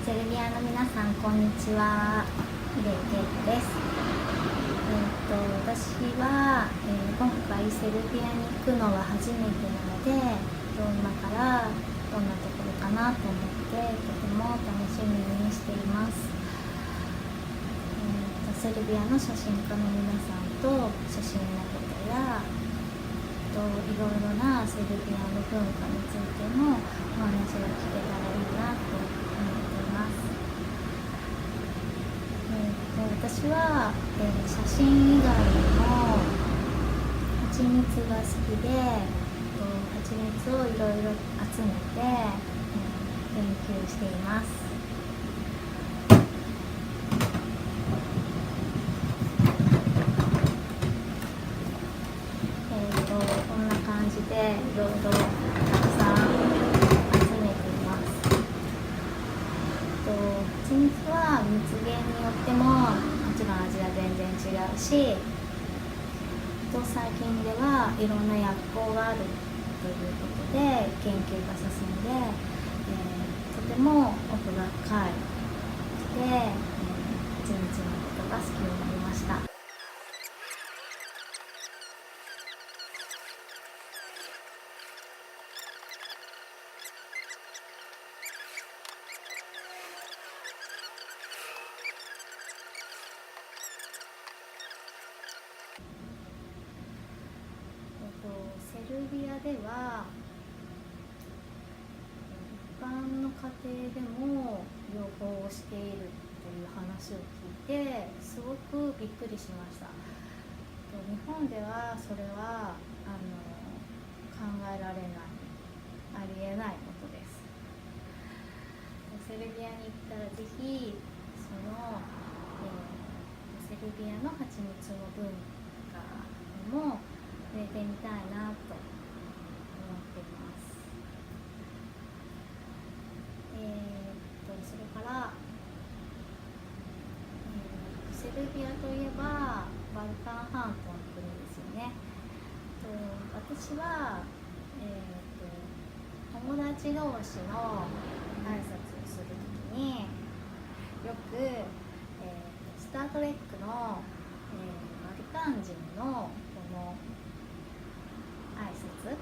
セルビアの皆さん、こんにちは。ヒデケイトです。私は、今回セルビアに行くのは初めてなので、今からどんなところかなと思ってとても楽しみにしています。セルビアの写真家の皆さんと写真のことやいろいろなセルビアの文化についてもお話が聞けたらいいなと思っています。私は、写真以外にも蜂蜜が好きで、蜂蜜をいろいろ集めて、研究しています。こんな感じでいろいろたくさん集めています。蜂蜜は蜜源によってももちろん味は全然違うし、最近ではいろんな薬効があるということで研究が進んで、とても奥が深いので、蜂蜜のことが好きになりました。セルビアでは一般の家庭でも養蜂をしているという話を聞いてすごくびっくりしました。日本ではそれは考えられない、ありえないことです。セルビアに行ったらぜひその、セルビアの蜂蜜の文化にも触れてみたいなと思っています。それから、セルビアといえばバルカン半島の国ですよね。私は、友達同士の挨拶をするときによく、スター・トレックの、バルカン人のこの挨拶、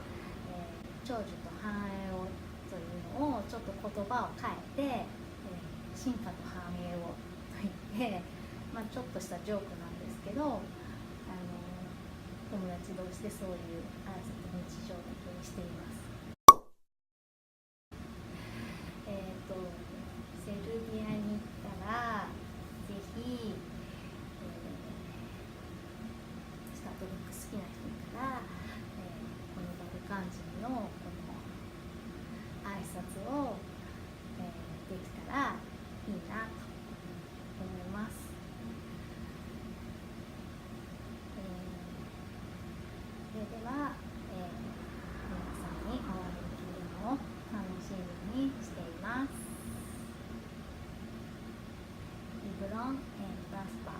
長寿と繁栄をというのをちょっと言葉を変えて、進化と繁栄をと言って、ちょっとしたジョークなんですけど、友達同士でそういう挨拶日常的にしています。セルビアに行ったらぜひ、スター・トレック好きな人から、このバルカン人のこの挨拶を、できたらいいなと思います。それでは、皆さんにお会いできるのを楽しみにしています。Live long and prosper.